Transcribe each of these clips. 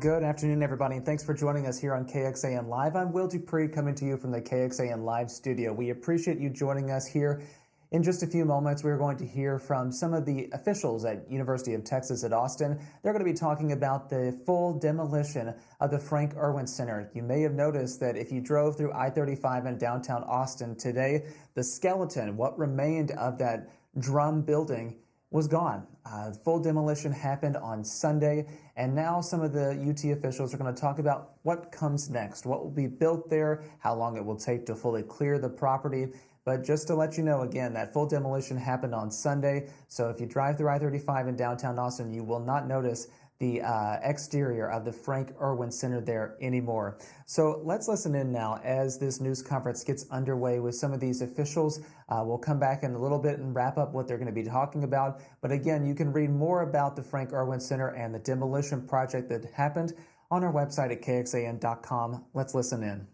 Good afternoon, everybody, and thanks for joining us here on KXAN Live. I'm Will Dupree coming to you from the KXAN Live studio. We appreciate you joining us here. In just a few moments, we're going to hear from some of the officials at University of Texas at Austin. They're going to be talking about the full demolition of the Frank Erwin Center. You may have noticed that if you drove through I-35 in downtown Austin today, the skeleton, what remained of that drum building, was gone. Full demolition happened on Sunday, and now some of the UT officials are going to talk about what comes next, what will be built there, how long it will take to fully clear the property. But just to let you know, again, that full demolition happened on Sunday, so if you drive through I-35 in downtown Austin, you will not notice the exterior of the Frank Erwin Center there anymore. So let's listen in now as this news conference gets underway with some of these officials. We'll come back in a little bit and wrap up what they're going to be talking about. But again, you can read more about the Frank Erwin Center and the demolition project that happened on our website at kxan.com. Let's listen in.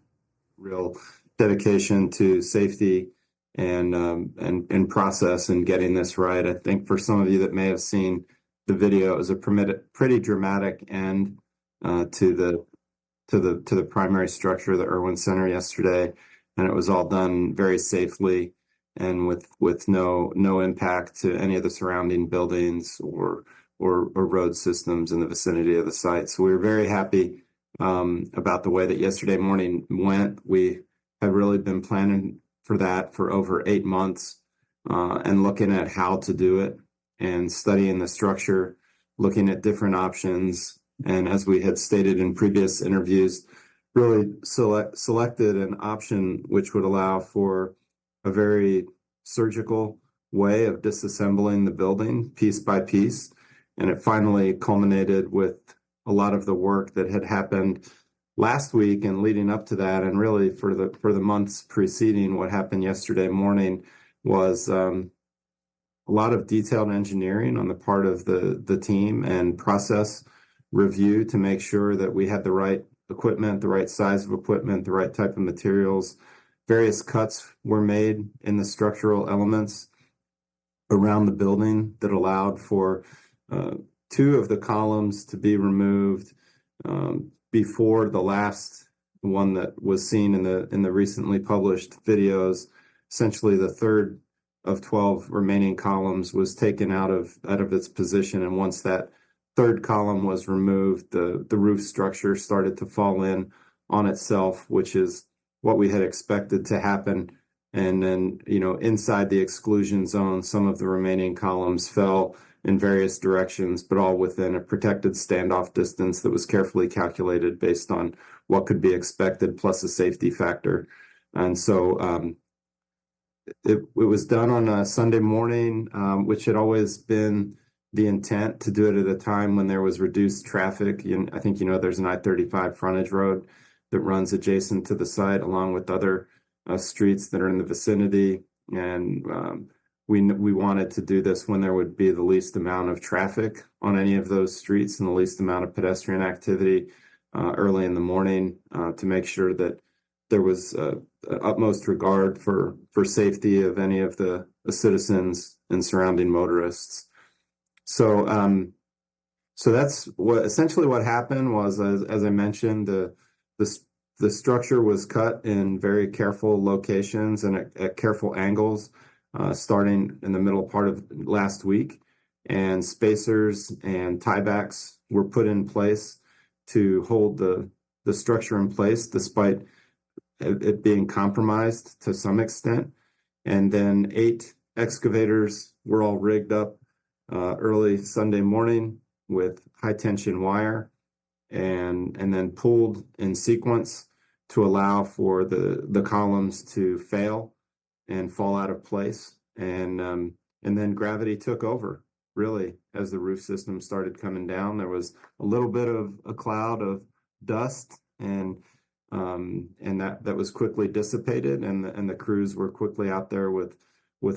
Real dedication to safety and process and getting this right. I think for some of you that may have seen the video, it was a pretty dramatic end to the primary structure of the Erwin Center yesterday, and it was all done very safely and with no impact to any of the surrounding buildings or road systems in the vicinity of the site. So we were very happy about the way that yesterday morning went. We have really been planning for that for over 8 months and looking at how to do it and studying the structure, looking at different options. And as we had stated in previous interviews, really selected an option which would allow for a very surgical way of disassembling the building piece by piece. And it finally culminated with a lot of the work that had happened last week and leading up to that, and really for the months preceding what happened yesterday morning, was a lot of detailed engineering on the part of the team and process review to make sure that we had the right equipment, the right size of equipment, the right type of materials. Various cuts were made in the structural elements around the building that allowed for 2 of the columns to be removed before the last one that was seen in the recently published videos. Essentially, the third of 12 remaining columns was taken out of its position, and once that third column was removed, the roof structure started to fall in on itself, which is what we had expected to happen. And then, inside the exclusion zone, some of the remaining columns fell in various directions, but all within a protected standoff distance that was carefully calculated based on what could be expected, plus a safety factor. And so it was done on a Sunday morning, which had always been the intent to do it at a time when there was reduced traffic. I think there's an I-35 frontage road that runs adjacent to the site, along with other streets that are in the vicinity. And we wanted to do this when there would be the least amount of traffic on any of those streets and the least amount of pedestrian activity early in the morning, to make sure that there was utmost regard for safety of any of the citizens and surrounding motorists. So that's essentially what happened was, as I mentioned, the structure was cut in very careful locations and at careful angles, starting in the middle part of last week, and spacers and tiebacks were put in place to hold the structure in place despite it being compromised to some extent. And then 8 excavators were all rigged up early Sunday morning with high tension wire and then pulled in sequence to allow for the columns to fail and fall out of place. And then gravity took over, really, as the roof system started coming down. There was a little bit of a cloud of dust, and that was quickly dissipated, and the crews were quickly out there with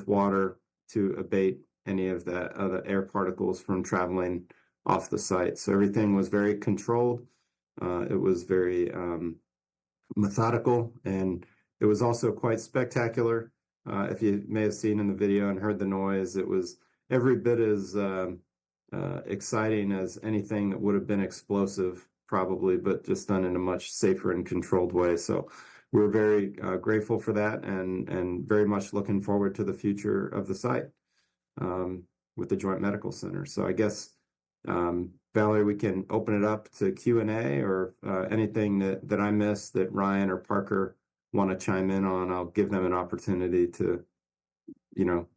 water to abate any of the air particles from traveling off the site. So everything was very controlled. It was very methodical, and it was also quite spectacular. If you may have seen in the video and heard the noise, it was every bit as exciting as anything that would have been explosive probably, but just done in a much safer and controlled way. So we're very grateful for that, and very much looking forward to the future of the site with the Joint Medical Center. So I guess, Valerie, we can open it up to Q&A, or anything that I missed that Ryan or Parker want to chime in on. I'll give them an opportunity to,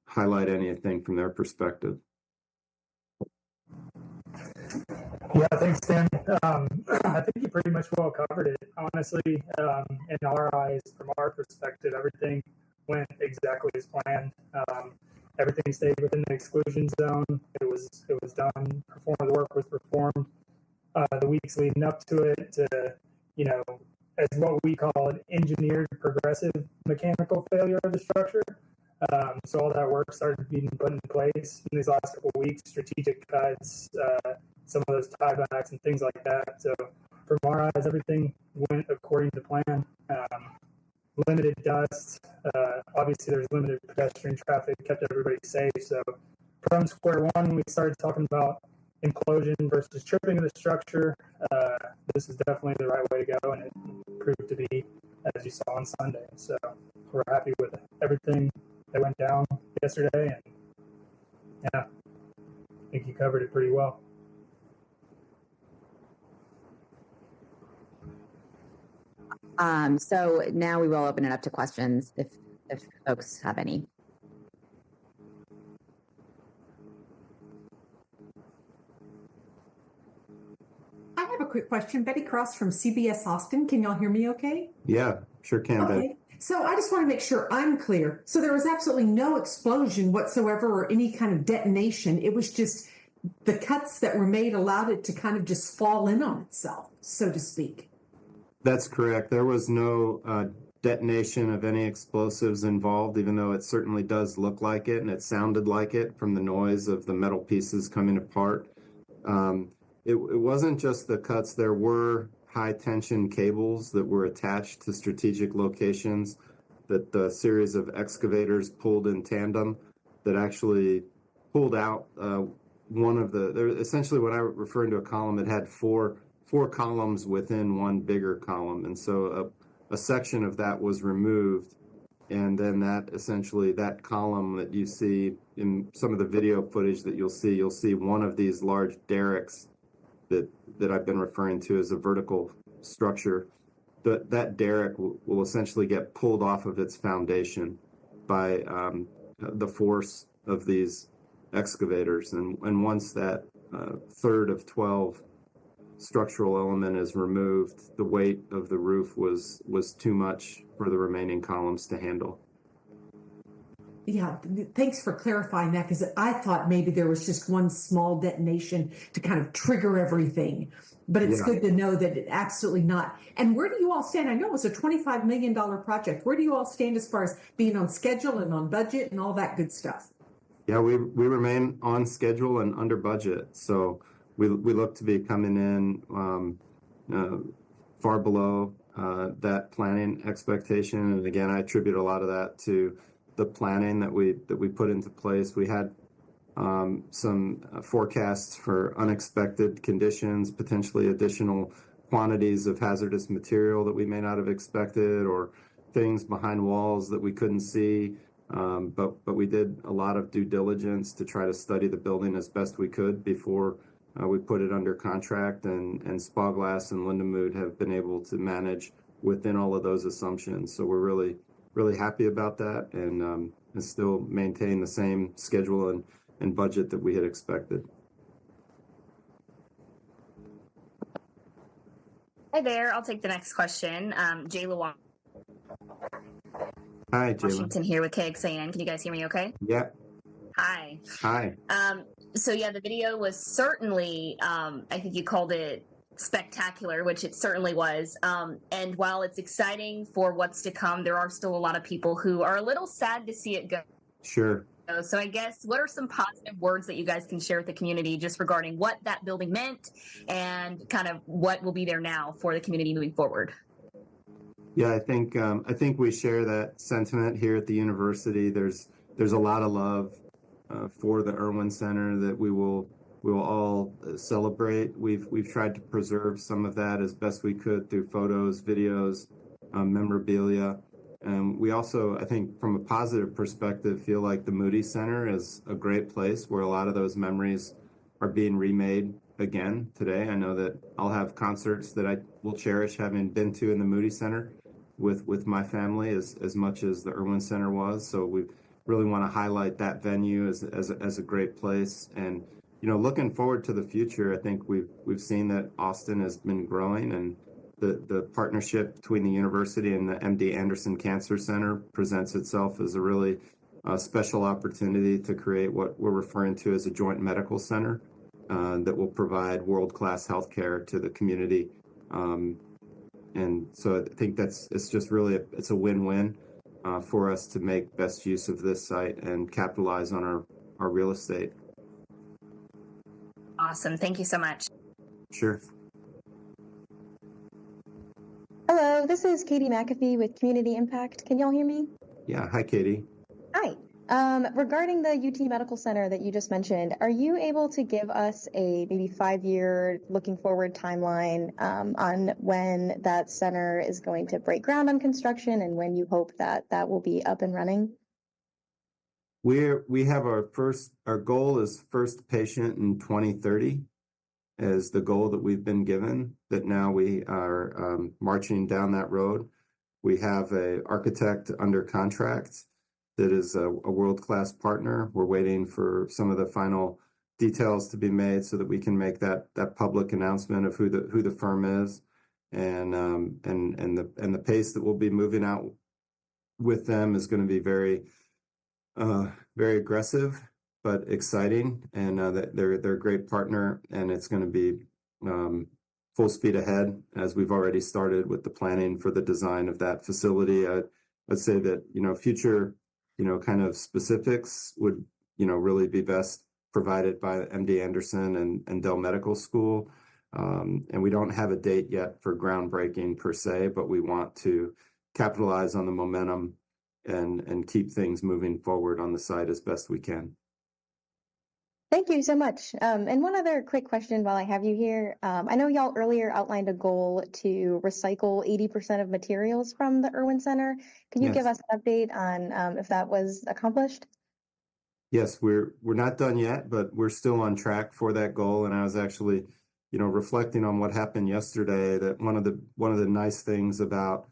highlight anything from their perspective. Yeah, thanks, Dan. I think you pretty much well covered it. Honestly, in our eyes, from our perspective, everything went exactly as planned. Everything stayed within the exclusion zone. It was done. The work was performed. The weeks leading up to it, as what we call an engineered progressive mechanical failure of the structure. So all that work started being put in place in these last couple of weeks, strategic cuts, some of those tiebacks and things like that. So from our eyes, everything went according to plan. Limited dust. Obviously, there's limited pedestrian traffic, kept everybody safe. So from square one, we started talking about implosion versus tripping of the structure. This is definitely the right way to go, and it proved to be, as you saw on Sunday. So we're happy with everything that went down yesterday, and yeah, I think you covered it pretty well. So now we will open it up to questions if folks have any. I have a quick question. Betty Cross from CBS Austin. Can y'all hear me okay? Yeah, sure can, Okay. So I just want to make sure I'm clear. So there was absolutely no explosion whatsoever or any kind of detonation. It was just the cuts that were made allowed it to kind of just fall in on itself, so to speak. That's correct. There was no detonation of any explosives involved, even though it certainly does look like it, and it sounded like it from the noise of the metal pieces coming apart. It wasn't just the cuts. There were high tension cables that were attached to strategic locations that the series of excavators pulled in tandem that actually pulled out one of essentially when I refer to a column, it had four columns within one bigger column. And so a section of that was removed. And then that column that you see in some of the video footage that you'll see one of these large derricks that I've been referring to as a vertical structure. That derrick will essentially get pulled off of its foundation by the force of these excavators. And once that third of 12 structural element is removed, the weight of the roof was too much for the remaining columns to handle. Yeah, thanks for clarifying that, because I thought maybe there was just one small detonation to kind of trigger everything. But it's good to know that it absolutely not. And where do you all stand? I know it was a $25 million project. Where do you all stand as far as being on schedule and on budget and all that good stuff? Yeah, we remain on schedule and under budget. So we look to be coming in far below that planning expectation. And again, I attribute a lot of that to the planning that we put into place. We had some forecasts for unexpected conditions, potentially additional quantities of hazardous material that we may not have expected, or things behind walls that we couldn't see. But we did a lot of due diligence to try to study the building as best we could before we put it under contract, and Spoglass and Lindemood have been able to manage within all of those assumptions. So we're really happy about that, and still maintain the same schedule and budget that we had expected. Hi there. I'll take the next question. Jayla Hi, Jayla. Washington here with KXAN. Can you guys hear me okay? Yeah. Hi. Hi. So yeah, the video was certainly, I think you called it spectacular, which it certainly was. And while it's exciting for what's to come, there are still a lot of people who are a little sad to see it go. Sure. So I guess, what are some positive words that you guys can share with the community just regarding what that building meant and kind of what will be there now for the community moving forward? Yeah, I think we share that sentiment here at the university. There's a lot of love for the Erwin Center that we will we will all celebrate. We've tried to preserve some of that as best we could through photos, videos, memorabilia. And we also, I think, from a positive perspective, feel like the Moody Center is a great place where a lot of those memories are being remade again today. I know that I'll have concerts that I will cherish having been to in the Moody Center with my family as much as the Erwin Center was. So we really want to highlight that venue as a great place. And looking forward to the future, I think we've seen that Austin has been growing, and the partnership between the university and the MD Anderson Cancer Center presents itself as a really special opportunity to create what we're referring to as a joint medical center that will provide world-class healthcare to the community. And so I think it's just really it's a win-win for us to make best use of this site and capitalize on our real estate. Awesome. Thank you so much. Sure. Hello, this is Katie McAfee with Community Impact. Can y'all hear me? Yeah. Hi, Katie. Hi. Regarding the UT Medical Center that you just mentioned, are you able to give us a maybe 5-year looking forward timeline on when that center is going to break ground on construction and when you hope that will be up and running? We have our goal is first patient in 2030 as the goal that we've been given, that now we are marching down that road. We have an architect under contract that is a world-class partner. We're waiting for some of the final details to be made so that we can make that public announcement of who the firm is, and the pace that we'll be moving out with them is going to be very aggressive but exciting, and they're a great partner, and it's going to be full speed ahead as we've already started with the planning for the design of that facility. I'd say that future kind of specifics would really be best provided by MD Anderson and Dell Medical School, and we don't have a date yet for groundbreaking per se, but we want to capitalize on the momentum and keep things moving forward on the site as best we can. Thank you so much. And one other quick question while I have you here. I know y'all earlier outlined a goal to recycle 80% of materials from the Erwin Center. Can you Yes. give us an update on if that was accomplished? Yes, we're not done yet, but we're still on track for that goal. And I was actually, reflecting on what happened yesterday, that one of the nice things about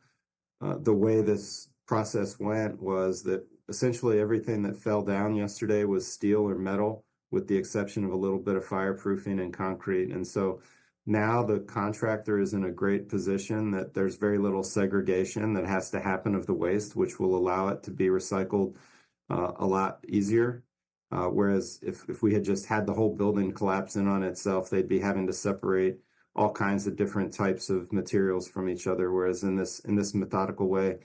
the way this process went was that essentially everything that fell down yesterday was steel or metal, with the exception of a little bit of fireproofing and concrete. And so now the contractor is in a great position that there's very little segregation that has to happen of the waste, which will allow it to be recycled a lot easier. Whereas if we had just had the whole building collapse in on itself, they'd be having to separate all kinds of different types of materials from each other. Whereas in this methodical way,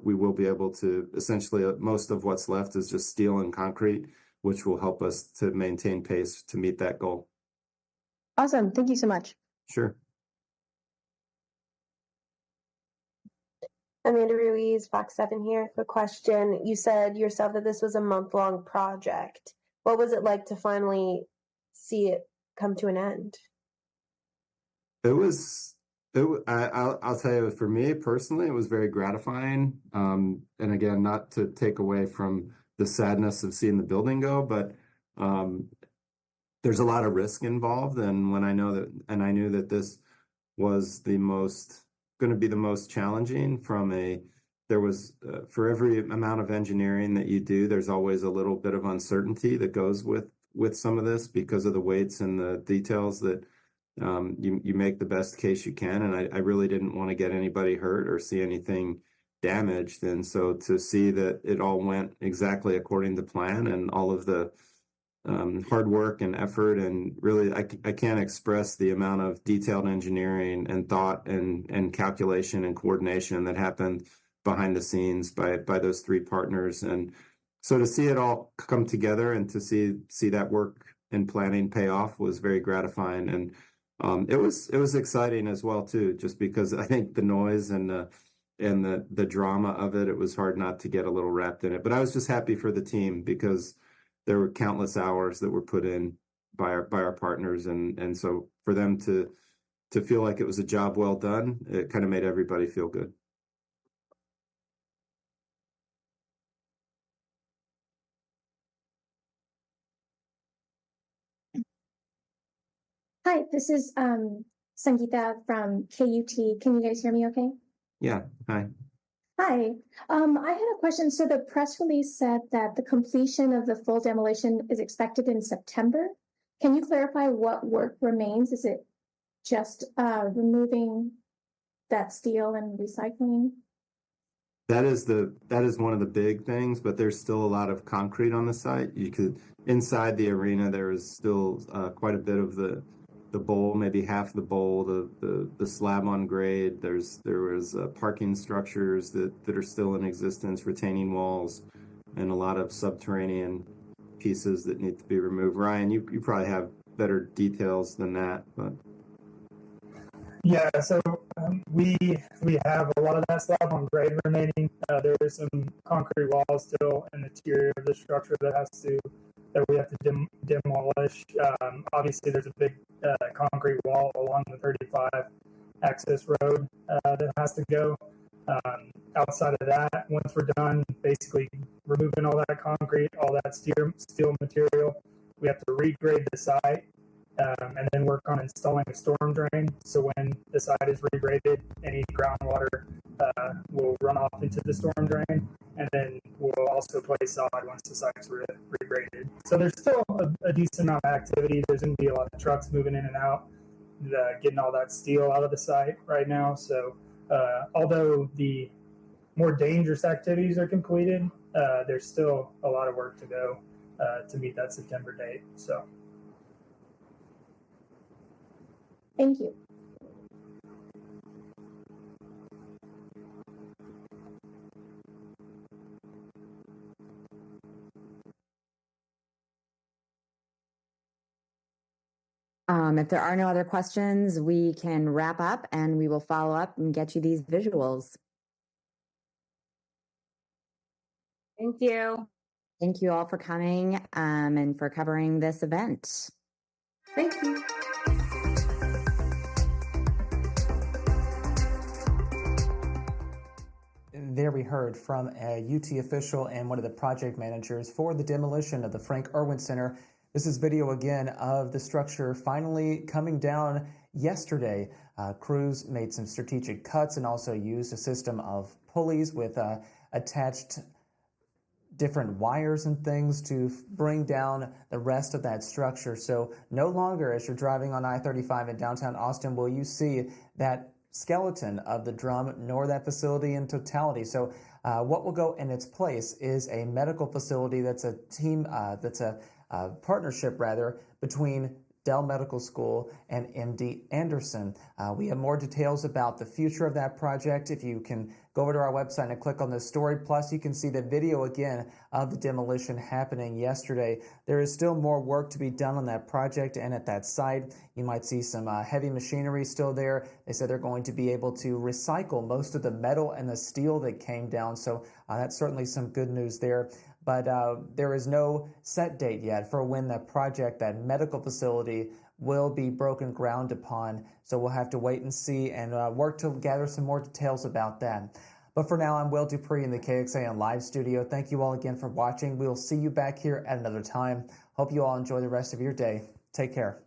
we will be able to essentially, most of what's left is just steel and concrete, which will help us to maintain pace to meet that goal. Awesome. Thank you so much. Sure. Amanda Ruiz, Fox 7 here. Quick question. You said yourself that this was a month-long project. What was it like to finally see it come to an end? I'll tell you, for me personally, it was very gratifying. And again, not to take away from the sadness of seeing the building go, but there's a lot of risk involved. And I knew that this was going to be the most challenging for every amount of engineering that you do, there's always a little bit of uncertainty that goes with some of this because of the weights and the details that you make the best case you can. And I really didn't want to get anybody hurt or see anything damaged. And so to see that it all went exactly according to plan, and all of the hard work and effort, and really I can't express the amount of detailed engineering and thought and calculation and coordination that happened behind the scenes by those three partners. And so to see it all come together and to see that work and planning pay off was very gratifying. And it was exciting as well too, just because I think the noise and the drama of it was hard not to get a little wrapped in it. But I was just happy for the team because there were countless hours that were put in by our partners, and so for them to feel like it was a job well done, it kind of made everybody feel good. Hi, this is Sangeeta from KUT. Can you guys hear me okay? Yeah. Hi. Hi. I had a question. So the press release said that the completion of the full demolition is expected in September. Can you clarify what work remains? Is it just removing that steel and recycling? That is one of the big things, but there's still a lot of concrete on the site. Inside the arena, there is still quite a bit of the bowl, maybe half the bowl, the slab on grade. There was parking structures that are still in existence, retaining walls, and a lot of subterranean pieces that need to be removed. Ryan, you probably have better details than that, but. Yeah, so we have a lot of that slab on grade remaining. There is some concrete walls still in the interior of the structure that we have to demolish. Obviously, there's a big concrete wall along the 35 access road that has to go. Outside of that, once we're done, basically removing all that concrete, all that steel material, we have to regrade the site. And then work on installing a storm drain. So when the site is regraded, any groundwater will run off into the storm drain, and then we'll also place sod once the site's regraded. So there's still a decent amount of activity. There's going to be a lot of trucks moving in and out, getting all that steel out of the site right now. So although the more dangerous activities are completed, there's still a lot of work to go to meet that September date. So. Thank you. If there are no other questions, we can wrap up and we will follow up and get you these visuals. Thank you. Thank you all for coming and for covering this event. Thank you. There we heard from a UT official and one of the project managers for the demolition of the Frank Erwin Center. This is video again of the structure finally coming down yesterday. Crews made some strategic cuts and also used a system of pulleys with attached different wires and things to bring down the rest of that structure. So no longer, as you're driving on I-35 in downtown Austin, will you see that skeleton of the drum nor that facility in totality. So what will go in its place is a medical facility that's a partnership rather between Dell Medical School and MD Anderson. We have more details about the future of that project. If you can go over to our website and click on this story, plus you can see the video again of the demolition happening yesterday. There is still more work to be done on that project and at that site. You might see some heavy machinery still there. They said they're going to be able to recycle most of the metal and the steel that came down. So that's certainly some good news there. But there is no set date yet for when that project, that medical facility, will be broken ground upon. So we'll have to wait and see and work to gather some more details about that. But for now, I'm Will Dupree in the KXAN Live studio. Thank you all again for watching. We'll see you back here at another time. Hope you all enjoy the rest of your day. Take care.